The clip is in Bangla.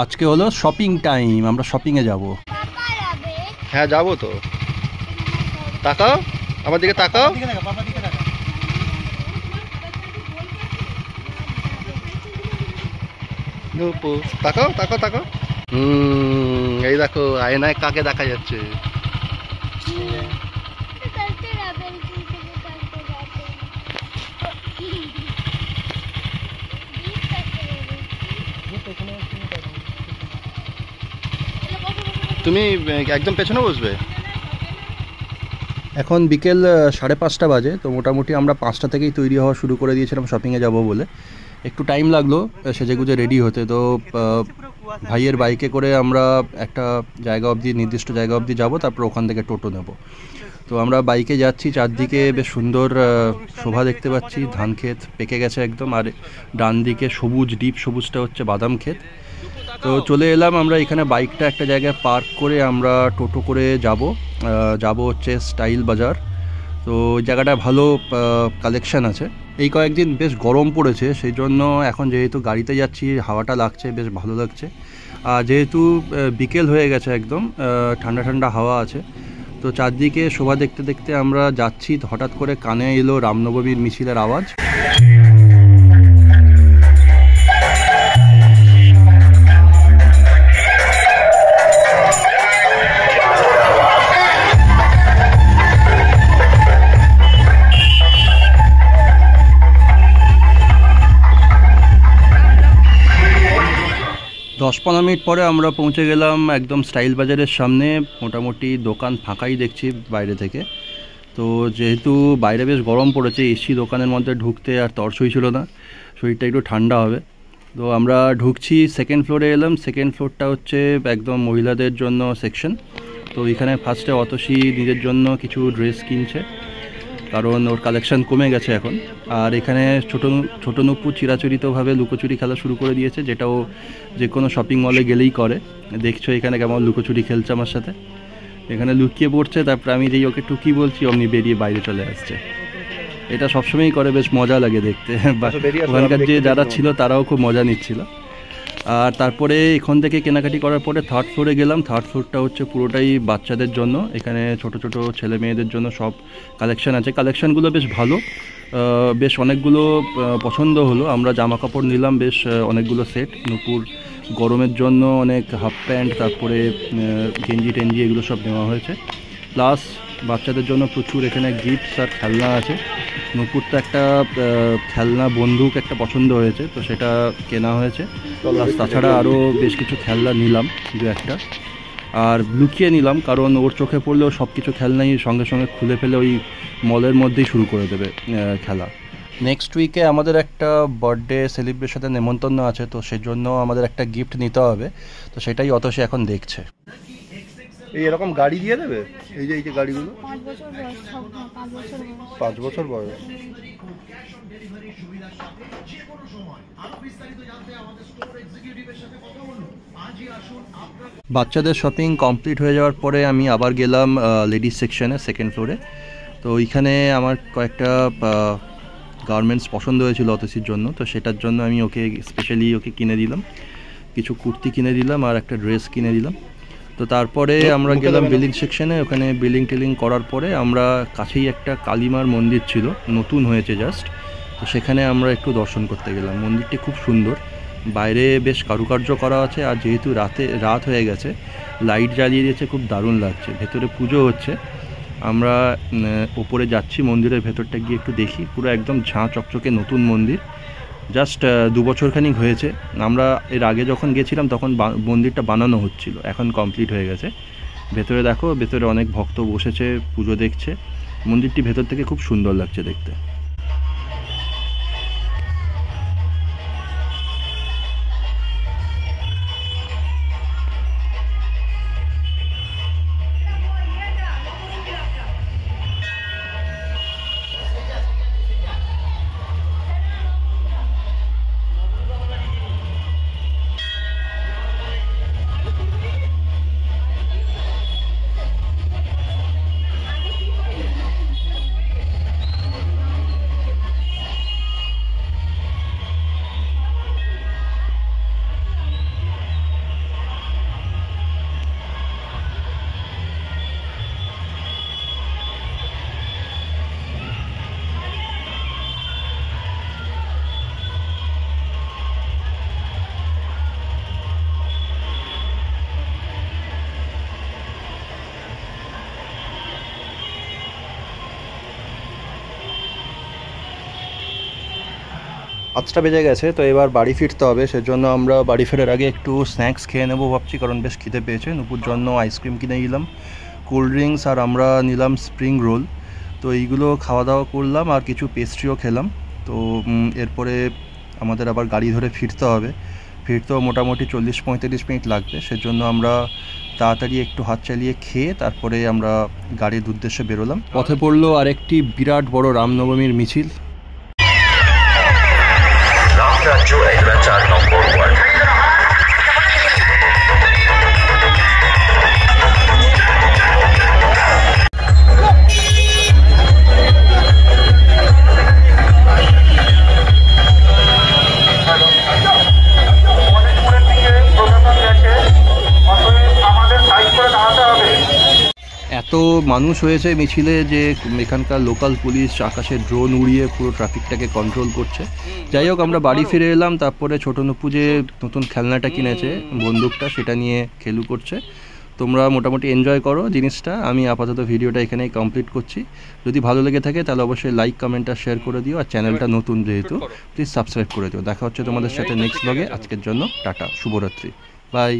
আজকে হলো শপিং টাইম, আমরা শপিংয়ে যাব। হ্যাঁ যাবো তো। তাকাও আমার দিকে, তাকাও। তাকাও তাকাও তাকাও। এই দেখো আয়নায় কাকে দেখা যাচ্ছে। তুমি একদম পেছনে বসবে। এখন বিকেল 5:30 বাজে, তো মোটামুটি আমরা 5টা থেকেই তৈরি হওয়া শুরু করে দিয়েছিলাম শপিংয়ে যাব বলে। একটু টাইম লাগলো সেজেগুজে রেডি হতে। তো ভাইয়ের বাইকে করে আমরা একটা জায়গা অবধি, নির্দিষ্ট জায়গা অবধি যাব, তারপর ওখান থেকে টোটো নেব। তো আমরা বাইকে যাচ্ছি, চারদিকে বেশ সুন্দর শোভা দেখতে পাচ্ছি, ধান ক্ষেত পেকে গেছে একদম, আর ডান দিকে সবুজ, ডিপ সবুজটা হচ্ছে বাদাম ক্ষেত। তো চলে এলাম আমরা এখানে, বাইকটা একটা জায়গায় পার্ক করে আমরা টোটো করে যাব হচ্ছে স্টাইল বাজার। তো ওই জায়গাটা ভালো কালেকশান আছে। এই কয়েকদিন বেশ গরম পড়েছে, সেই জন্য এখন যেহেতু গাড়িতে যাচ্ছি হাওয়াটা লাগছে, বেশ ভালো লাগছে। আর যেহেতু বিকেল হয়ে গেছে একদম, ঠান্ডা ঠান্ডা হাওয়া আছে। তো চারদিকে শোভা দেখতে দেখতে আমরা যাচ্ছি, হঠাৎ করে কানে এলো রামনবমীর মিছিলের আওয়াজ। 10-15 মিনিট পরে আমরা পৌঁছে গেলাম একদম স্টাইল বাজারের সামনে। মোটামুটি দোকান ফাঁকাই দেখছি বাইরে থেকে। তো যেহেতু বাইরে বেশ গরম পড়েছে, এসি দোকানের মধ্যে ঢুকতে আর তরসই ছিল না, শরীরটা একটু ঠান্ডা হবে। তো আমরা ঢুকছি, সেকেন্ড ফ্লোরে এলাম। সেকেন্ড ফ্লোরটা হচ্ছে একদম মহিলাদের জন্য সেকশন। তো এখানে ফার্স্টে অতসী নিজের জন্য কিছু ড্রেস কিনছে, কারণ ওর কালেকশান কমে গেছে এখন। আর এখানে ছোটো নুপু চিরাচরিতভাবে লুকোচুরি খেলা শুরু করে দিয়েছে, যেটা ও যে কোনো শপিং মলে গেলেই করে। দেখছো এখানে কেমন লুকোচুরি খেলছে আমার সাথে, এখানে লুকিয়ে পড়ছে, তারপরে আমি যেই ওকে টুকি বলছি অমনি বেরিয়ে বাইরে চলে আসছে। এটা সবসময়ই করে, বেশ মজা লাগে দেখতে। ওখানকার যে যারা ছিল তারাও খুব মজা নিচ্ছিল। আর তারপরে এখান থেকে কেনাকাটি করার পরে থার্ড ফ্লোরে গেলাম। থার্ড ফ্লোরটা হচ্ছে পুরোটাই বাচ্চাদের জন্য, এখানে ছোট ছোট ছেলে মেয়েদের জন্য সব কালেকশান আছে। কালেকশানগুলো বেশ ভালো, বেশ অনেকগুলো পছন্দ হলো। আমরা জামা কাপড় নিলাম বেশ অনেকগুলো সেট। নুপুর গরমের জন্য অনেক হাফ প্যান্ট, তারপরে গেঞ্জি টেঞ্জি এগুলো সব নেওয়া হয়েছে। প্লাস বাচ্চাদের জন্য প্রচুর এখানে গিফটস আর খেলনা আছে। নুপুরটা একটা খেলনা বন্দুক একটা পছন্দ হয়েছে, তো সেটা কেনা হয়েছে। প্লাস তাছাড়া আরও বেশ কিছু খেলনা নিলাম, দু একটা। আর লুকিয়ে নিলাম, কারণ ওর চোখে পড়লেও সব কিছু খেলনাই সঙ্গে সঙ্গে খুলে ফেলে ওই মলের মধ্যেই শুরু করে দেবে খেলা। নেক্সট উইকে আমাদের একটা বার্থডে সেলিব্রেশনের নেমন্তন্ন আছে, তো সেজন্য আমাদের একটা গিফট নিতে হবে। তো সেটাই অতসী এখন দেখছে। এই এরকম গাড়ি দিয়ে দেবে? এই যে গাড়িগুলো 5 বছর বয়স। বাচ্চাদের শপিং কমপ্লিট হয়ে যাওয়ার পরে আমি আবার গেলাম লেডিস সেকশনে, সেকেন্ড ফ্লোরে। তো ওইখানে আমার কয়েকটা গার্মেন্টস পছন্দ হয়েছিল অতসীর জন্য, তো সেটার জন্য আমি স্পেশালি ওকে কিনে দিলাম, কিছু কুর্তি কিনে দিলাম আর একটা ড্রেস কিনে দিলাম। তো তারপরে আমরা গেলাম বিলিং সেকশনে। ওখানে বিলিং টিলিং করার পরে আমরা কাছেই একটা কালীমার মন্দির ছিল, নতুন হয়েছে জাস্ট, তো সেখানে আমরা একটু দর্শন করতে গেলাম। মন্দিরটি খুব সুন্দর, বাইরে বেশ কারুকার্য করা আছে, আর যেহেতু রাত হয়ে গেছে লাইট জ্বালিয়ে দিয়েছে, খুব দারুণ লাগছে। ভেতরে পুজো হচ্ছে, আমরা ওপরে যাচ্ছি মন্দিরের ভেতরটা গিয়ে একটু দেখি। পুরো একদম ঝাঁ চকচকে নতুন মন্দির, জাস্ট 2 বছরখানিক হয়েছে। আমরা এর আগে যখন গেছিলাম তখন মন্দিরটা বানানো হচ্ছিল, এখন কমপ্লিট হয়ে গেছে। ভেতরে দেখো, ভেতরে অনেক ভক্ত বসেছে, পুজো দেখছে। মন্দিরটি ভেতর থেকে খুব সুন্দর লাগছে দেখতে। 5টা বেজে গেছে, তো এবার বাড়ি ফিরতে হবে। সেজন্য আমরা বাড়ি ফেরার আগে একটু স্ন্যাক্স খেয়ে নেবো ভাবছি, কারণ বেশ খিদে পেয়েছে। নুপুর জন্য আইসক্রিম কিনে নিলাম, কোল্ড ড্রিঙ্কস, আর আমরা নিলাম স্প্রিং রোল। তো এইগুলো খাওয়া দাওয়া করলাম, আর কিছু পেস্ট্রিও খেলাম। তো এরপরে আমাদের আবার গাড়ি ধরে ফিরতে হবে। ফিরতেও মোটামুটি 40-45 মিনিট লাগবে। সেজন্য আমরা তাড়াতাড়ি একটু হাত চালিয়ে খেয়ে তারপরে আমরা গাড়ির উদ্দেশ্যে বেরোলাম। পথে পড়লো আরেকটি বিরাট বড় রামনবমীর মিছিল। রামরাজ্য 4 নম্বর ওয়ার্ড। এত মানুষ হয়েছে মিছিলে যে এখানকার লোকাল পুলিশ আকাশে ড্রোন উড়িয়ে পুরো ট্রাফিকটাকে কন্ট্রোল করছে। যাই হোক, আমরা বাড়ি ফিরে এলাম। তারপরে ছোটো নুপু যে নতুন খেলনাটা কিনেছে, বন্দুকটা, সেটা নিয়ে খেলু করছে। তোমরা মোটামুটি এনজয় করো জিনিসটা। আমি আপাতত ভিডিওটা এখানেই কমপ্লিট করছি। যদি ভালো লেগে থাকে তাহলে অবশ্যই লাইক, কমেন্ট আর শেয়ার করে দিও। আর চ্যানেলটা নতুন যেহেতু, প্লিজ সাবস্ক্রাইব করে দিও। দেখা হচ্ছে তোমাদের সাথে নেক্সট ব্লগে। আজকের জন্য টাটা, শুভরাত্রি, বাই।